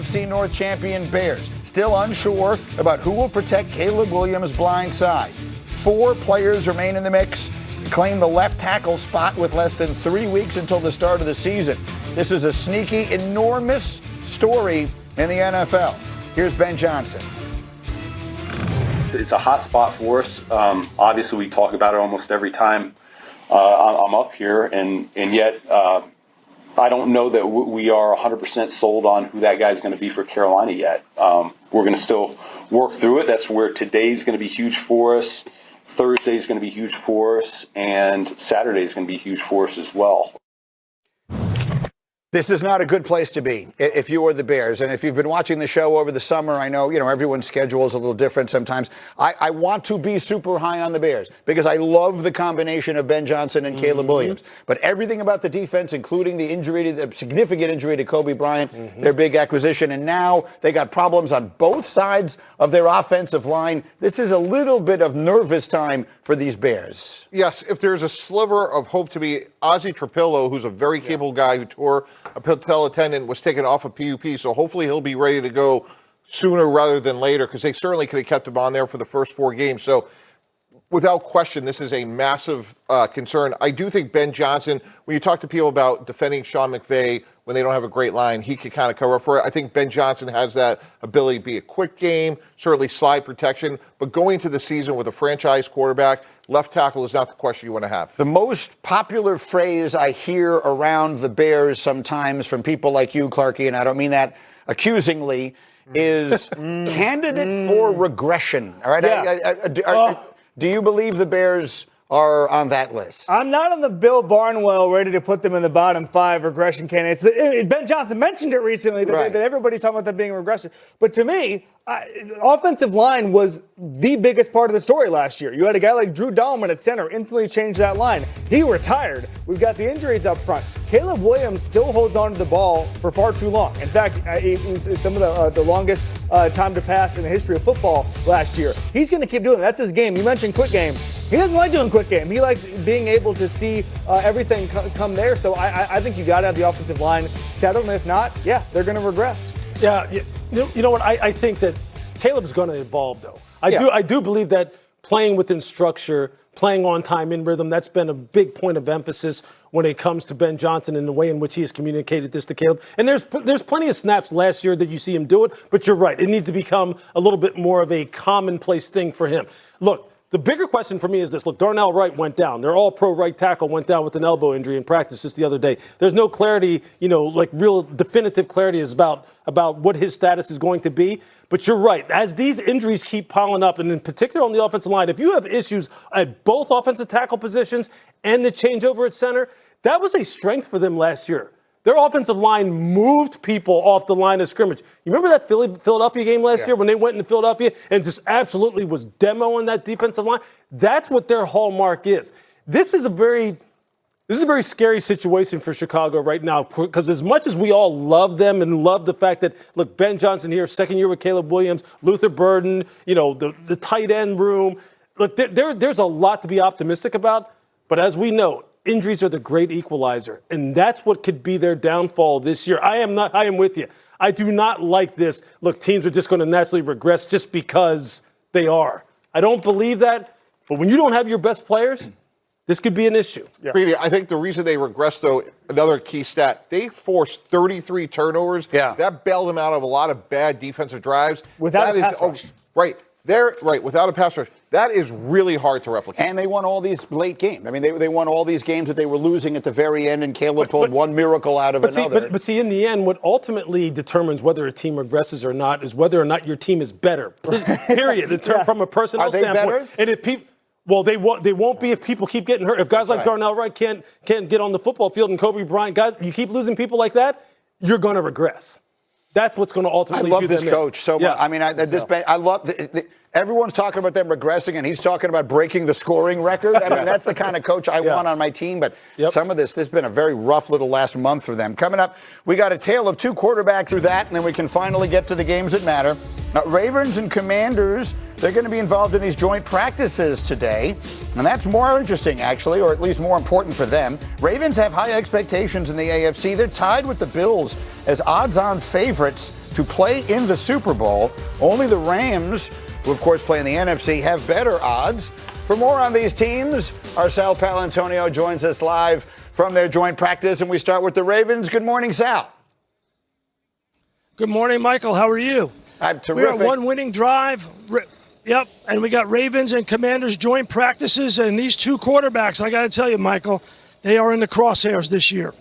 NFC North champion Bears still unsure about who will protect Caleb Williams' blind side. 4 players remain in the mix to claim the left tackle spot with less than 3 weeks until the start of the season. This is a sneaky, enormous story in the NFL. Here's Ben Johnson. It's a hot spot for us. Obviously, we talk about it almost every time I'm up here, and yet I don't know that we are 100% sold on who that guy's going to be for Carolina yet. We're going to still work through it. That's where today's going to be huge for us. Thursday's going to be huge for us, and Saturday's going to be huge for us as well. This is not a good place to be if you are the Bears. And if you've been watching the show over the summer, I know, everyone's schedule is a little different sometimes. I want to be super high on the Bears because I love the combination of Ben Johnson and Caleb Williams. But everything about the defense, including the significant injury to Kobe Bryant, their big acquisition, and now they got problems on both sides of their offensive line. This is a little bit of nervous time for these Bears. Yes, if there's a sliver of hope to be, Ozzie Trapillo, who's a very capable guy who tore a patella tendon, was taken off of PUP, so hopefully he'll be ready to go sooner rather than later, because they certainly could have kept him on there for the first 4 games. So without question, this is a massive concern. I do think Ben Johnson, when you talk to people about defending Sean McVay when they don't have a great line, he could kind of cover up for it. I think Ben Johnson has that ability to be a quick game, certainly slide protection, but going into the season with a franchise quarterback, left tackle is not the question you want to have. The most popular phrase I hear around the Bears sometimes from people like you, Clarky, and I don't mean that accusingly, is candidate for regression. All right. Yeah. Do you believe the Bears are on that list? I'm not on the Bill Barnwell ready to put them in the bottom 5 regression candidates. Ben Johnson mentioned it recently that everybody's talking about them being a regression. But to me, offensive line was the biggest part of the story last year. You had a guy like Drew Dahlman at center instantly change that line. He retired. We've got the injuries up front. Caleb Williams still holds on to the ball for far too long. In fact, it was some of the longest time to pass in the history of football last year. He's going to keep doing it. That's his game. You mentioned quick game. He doesn't like doing quick game. He likes being able to see everything come there. So I think you got to have the offensive line settled. And if not, they're going to regress. Yeah, you know what? I think that Caleb's going to evolve, though. I do believe that playing within structure, playing on time in rhythm, that's been a big point of emphasis when it comes to Ben Johnson and the way in which he has communicated this to Caleb. And there's plenty of snaps last year that you see him do it, but you're right. It needs to become a little bit more of a commonplace thing for him. Look, the bigger question for me is this. Look, Darnell Wright went down. Their all-pro right tackle went down with an elbow injury in practice just the other day. There's no clarity, like real definitive clarity is about what his status is going to be. But you're right. As these injuries keep piling up, and in particular on the offensive line, if you have issues at both offensive tackle positions and the changeover at center, that was a strength for them last year. Their offensive line moved people off the line of scrimmage. You remember that Philadelphia game last year when they went into Philadelphia and just absolutely was demoing that defensive line? That's what their hallmark is. This is a very scary situation for Chicago right now, because as much as we all love them and love the fact that, look, Ben Johnson here, second year with Caleb Williams, Luther Burden, the tight end room, look, there's a lot to be optimistic about. But as we know, injuries are the great equalizer, and that's what could be their downfall this year. I am with you. I do not like this. Look, teams are just going to naturally regress just because they are. I don't believe that. But when you don't have your best players, this could be an issue. Yeah. I think the reason they regressed, though, another key stat, they forced 33 turnovers. Yeah. That bailed them out of a lot of bad defensive drives. Without a pass rush. Without a pass rush. That is really hard to replicate. And they won all these late games. I mean, they won all these games that they were losing at the very end, and Caleb pulled one miracle out of another. But see, in the end, what ultimately determines whether a team regresses or not is whether or not your team is better. Period. From a personnel standpoint. Better? And if people, well, they won't be if people keep getting hurt. If guys like Darnell Wright can't get on the football field and Kobe Bryant, guys, you keep losing people like that, you're going to regress. That's what's going to ultimately do I love this coach so much. Yeah. I mean, I love everyone's talking about them regressing, and he's talking about breaking the scoring record. I mean, that's the kind of coach I want on my team. But some of this has been a very rough little last month for them. Coming up, we got a tale of 2 quarterbacks through that, and then we can finally get to the games that matter. Ravens and Commanders, they're going to be involved in these joint practices today. And that's more interesting, actually, or at least more important for them. Ravens have high expectations in the AFC. They're tied with the Bills as odds-on favorites to play in the Super Bowl. Only the Rams, who of course play in the NFC, have better odds. For more on these teams, our Sal Palantonio joins us live from their joint practice, and we start with the Ravens. Good morning, Sal. Good morning, Michael. How are you? I'm terrific. We're at one winning drive. Yep, and we got Ravens and Commanders joint practices, and these two quarterbacks, I got to tell you, Michael, they are in the crosshairs this year.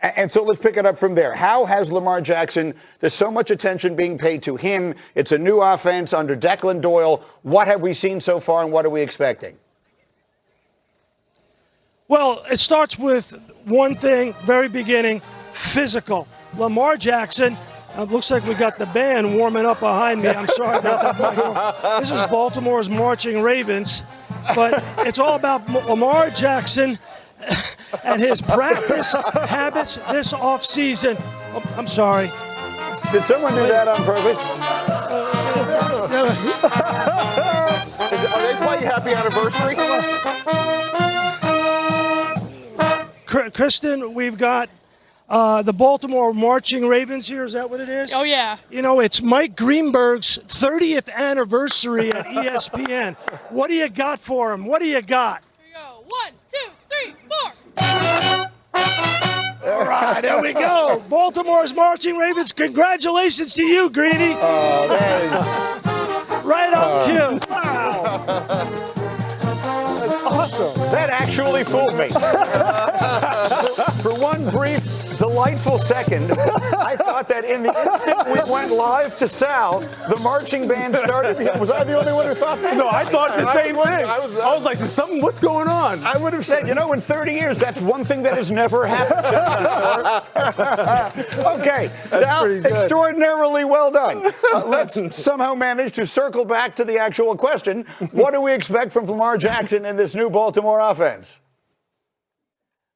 And so let's pick it up from there. How has Lamar Jackson, there's so much attention being paid to him. It's a new offense under Declan Doyle. What have we seen so far, and what are we expecting? Well, it starts with one thing, very beginning, physical. Lamar Jackson, looks like we got the band warming up behind me. I'm sorry about that, Michael. This is Baltimore's marching Ravens, but it's all about Lamar Jackson and his practice habits this offseason. Oh, I'm sorry. Did someone do that on purpose? Are they playing Happy Anniversary? Kristen, we've got the Baltimore marching Ravens here. Is that what it is? Oh, yeah. You know, it's Mike Greenberg's 30th anniversary at ESPN. What do you got for him? What do you got? Here we go. 1, 2, 3, 4. All right, there we go. Baltimore's marching Ravens. Congratulations to you, Greeny. Oh, that is Right on cue. Wow. That's awesome. That actually fooled me. For one brief, delightful second, I thought that in the instant we went live to Sal, the marching band started. Was I the only one who thought that? No, I thought the same thing. I was like, what's going on? I would have said, in 30 years, that's one thing that has never happened to me before. Okay, Sal, extraordinarily well done. Let's somehow manage to circle back to the actual question. What do we expect from Lamar Jackson in this new Baltimore offense?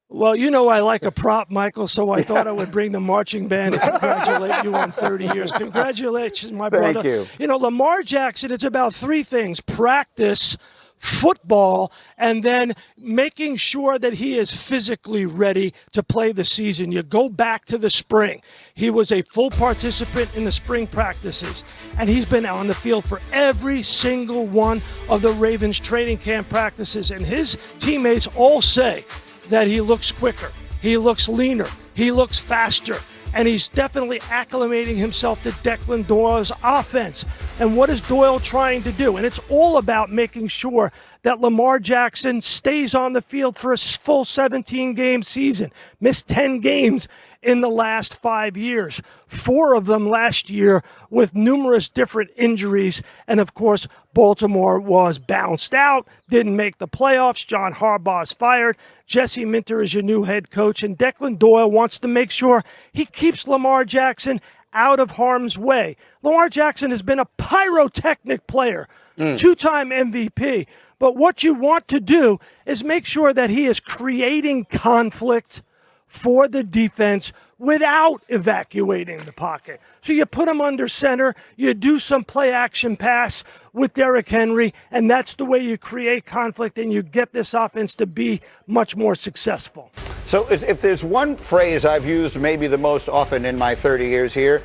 Well, you know I like a prop, Michael, so I thought I would bring the marching band to congratulate you on 30 years. Congratulations, my brother. Thank you. You know, Lamar Jackson, it's about three things: practice, football, and then making sure that he is physically ready to play the season. You go back to the spring. He was a full participant in the spring practices, and he's been on the field for every single one of the Ravens training camp practices, and his teammates all say that he looks quicker, he looks leaner, he looks faster, and he's definitely acclimating himself to Declan Doyle's offense. And what is Doyle trying to do? And it's all about making sure that Lamar Jackson stays on the field for a full 17-game season. Missed 10 games in the last 5 years, 4 of them last year with numerous different injuries. And of course, Baltimore was bounced out, didn't make the playoffs. John Harbaugh's fired. Jesse Minter is your new head coach, and Declan Doyle wants to make sure he keeps Lamar Jackson out of harm's way. Lamar Jackson has been a pyrotechnic player, 2-time MVP. But what you want to do is make sure that he is creating conflict for the defense without evacuating the pocket. So you put him under center, you do some play action pass with Derrick Henry, and that's the way you create conflict and you get this offense to be much more successful. So if there's one phrase I've used maybe the most often in my 30 years here,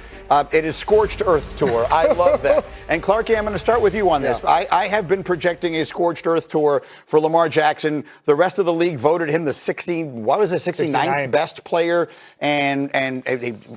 it is scorched earth tour. I love that. And Clarky, I'm going to start with you on this. Yeah. I have been projecting a scorched earth tour for Lamar Jackson. The rest of the league voted him the 69th best player. And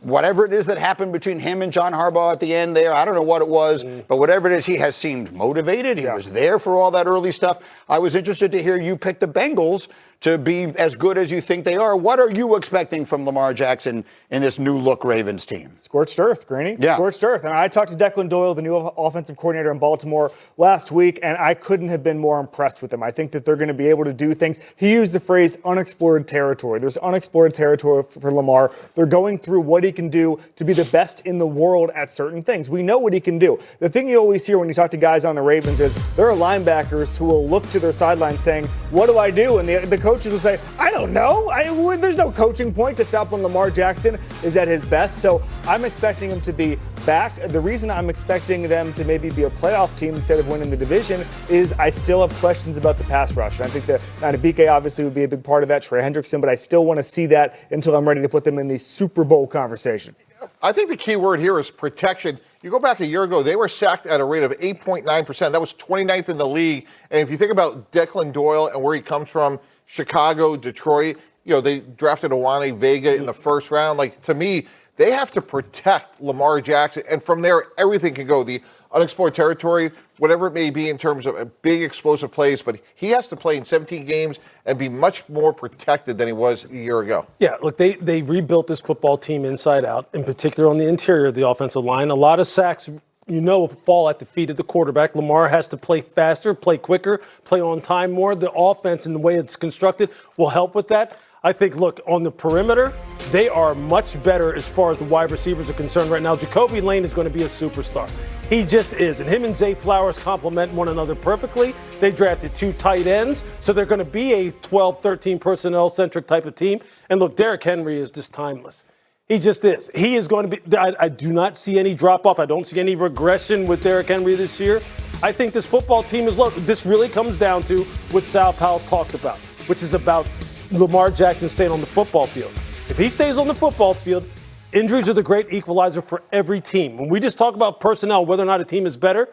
whatever it is that happened between him and John Harbaugh at the end there, I don't know what it was, but whatever it is, he has seemed motivated. He was there for all that early stuff. I was interested to hear you pick the Bengals to be as good as you think they are. What are you expecting from Lamar Jackson in this new look Ravens team? Scorched earth, Greeny. Yeah. Scorched earth. And I talked to Declan Doyle, the new offensive coordinator in Baltimore, last week, and I couldn't have been more impressed with him. I think that they're going to be able to do things. He used the phrase unexplored territory. There's unexplored territory for Lamar. They're going through what he can do to be the best in the world at certain things. We know what he can do. The thing you always hear when you talk to guys on the Ravens is there are linebackers who will look to their sideline saying, what do I do? And the coaches will say, I don't know. There's no coaching point to stop when Lamar Jackson is at his best. So I'm expecting him to be back. The reason I'm expecting them to maybe be a playoff team instead of winning the division is I still have questions about the pass rush. And I think that Nabike obviously would be a big part of that, Trey Hendrickson, but I still want to see that until I'm ready to put them in the Super Bowl conversation. I think the key word here is protection. You go back a year ago, they were sacked at a rate of 8.9%. That was 29th in the league. And if you think about Declan Doyle and where he comes from, Chicago, Detroit, they drafted Owane Vega in the first round. Like, to me, they have to protect Lamar Jackson. And from there, everything can go. The unexplored territory, whatever it may be in terms of big explosive plays, but he has to play in 17 games and be much more protected than he was a year ago. Yeah, look, they rebuilt this football team inside out, in particular on the interior of the offensive line. A lot of sacks, fall at the feet of the quarterback. Lamar has to play faster, play quicker, play on time more. The offense and the way it's constructed will help with that. I think, look, on the perimeter, they are much better as far as the wide receivers are concerned right now. Jacoby Lane is going to be a superstar. He just is. And him and Zay Flowers complement one another perfectly. They drafted 2 tight ends, so they're going to be a 12, 13 personnel-centric type of team. And look, Derrick Henry is just timeless. He just is. He is going to be – I do not see any drop-off. I don't see any regression with Derrick Henry this year. I think this football team is low. This really comes down to what Sal Powell talked about, which is about – Lamar Jackson staying on the football field. If he stays on the football field, injuries are the great equalizer for every team. When we just talk about personnel, whether or not a team is better,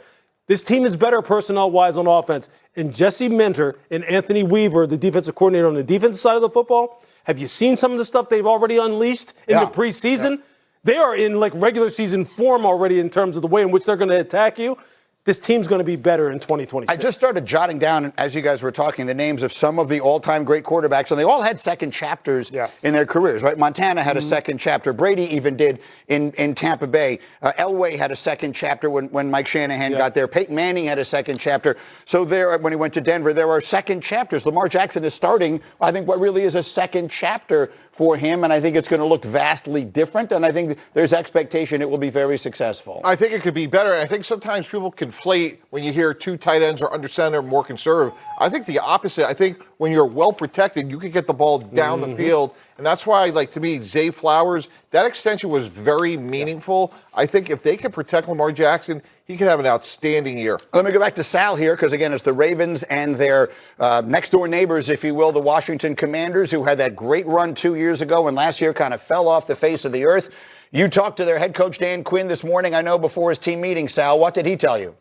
this team is better personnel-wise on offense. And Jesse Minter and Anthony Weaver, the defensive coordinator on the defensive side of the football, have you seen some of the stuff they've already unleashed in the preseason? Yeah. They are in regular season form already in terms of the way in which they're going to attack you. This team's going to be better in 2026. I just started jotting down, as you guys were talking, the names of some of the all-time great quarterbacks, and they all had second chapters in their careers, right? Montana had a second chapter. Brady even did in Tampa Bay. Elway had a second chapter when Mike Shanahan got there. Peyton Manning had a second chapter. So there, when he went to Denver, there are second chapters. Lamar Jackson is starting, I think, what really is a second chapter for him, and I think it's going to look vastly different, and I think there's expectation it will be very successful. I think it could be better, and I think sometimes people conflate when you hear 2 tight ends or under center, more conservative. I think the opposite. I think when you're well protected, you can get the ball down the field, and that's why, to me, Zay Flowers, that extension was very meaningful. I think if they can protect Lamar Jackson, he could have an outstanding year. Let me go back to Sal here, because, again, it's the Ravens and their next-door neighbors, if you will, the Washington Commanders, who had that great run 2 years ago and last year kind of fell off the face of the earth. You talked to their head coach, Dan Quinn, this morning, I know, before his team meeting. Sal, what did he tell you?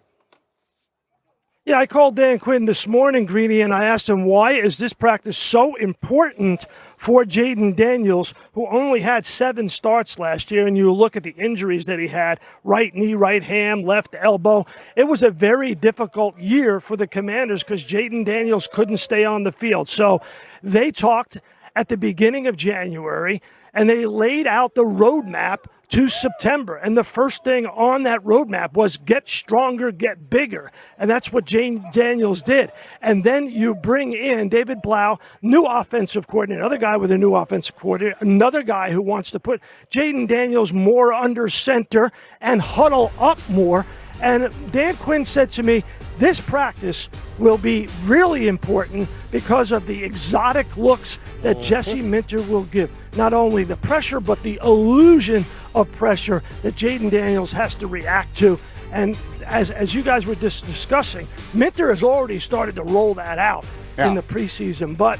Yeah, I called Dan Quinn this morning, Greeny, and I asked him, why is this practice so important for Jaden Daniels, who only had 7 starts last year? And you look at the injuries that he had, right knee, right ham, left elbow. It was a very difficult year for the Commanders because Jaden Daniels couldn't stay on the field. So they talked at the beginning of January, and they laid out the roadmap to September. And the first thing on that roadmap was get stronger, get bigger. And that's what Jaden Daniels did. And then you bring in David Blau, new offensive coordinator, another guy with a new offensive coordinator, another guy who wants to put Jaden Daniels more under center and huddle up more. And Dan Quinn said to me, this practice will be really important because of the exotic looks that Jesse Minter will give. Not only the pressure, but the illusion of pressure that Jaden Daniels has to react to. And as you guys were just discussing, Minter has already started to roll that out in the preseason. But,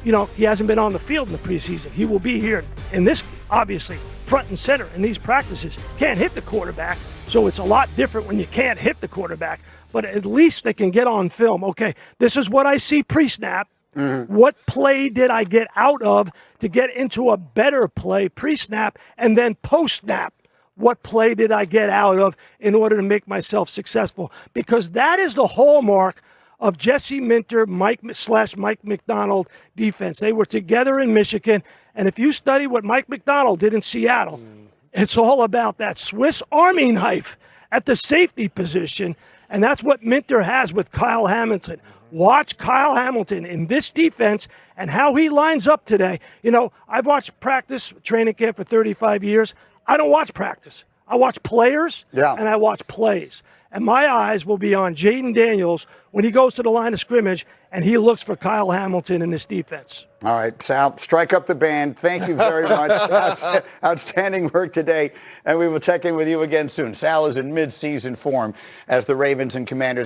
he hasn't been on the field in the preseason. He will be here in this, obviously, front and center in these practices. Can't hit the quarterback, so it's a lot different when you can't hit the quarterback. But at least they can get on film. Okay, this is what I see pre-snap. What play did I get out of to get into a better play pre-snap, and then post-snap? What play did I get out of in order to make myself successful? Because that is the hallmark of Jesse Minter, Mike Macdonald defense. They were together in Michigan, and if you study what Mike Macdonald did in Seattle, it's all about that Swiss Army knife at the safety position, and that's what Minter has with Kyle Hamilton. Watch Kyle Hamilton in this defense and how he lines up today. I've watched practice, training camp for 35 years. I don't watch practice. I watch players Yeah. and I watch plays. And my eyes will be on Jaden Daniels when he goes to the line of scrimmage and he looks for Kyle Hamilton in this defense. All right, Sal, strike up the band. Thank you very much. Outstanding work today, and we will check in with you again soon. Sal is in mid-season form as the Ravens and Commanders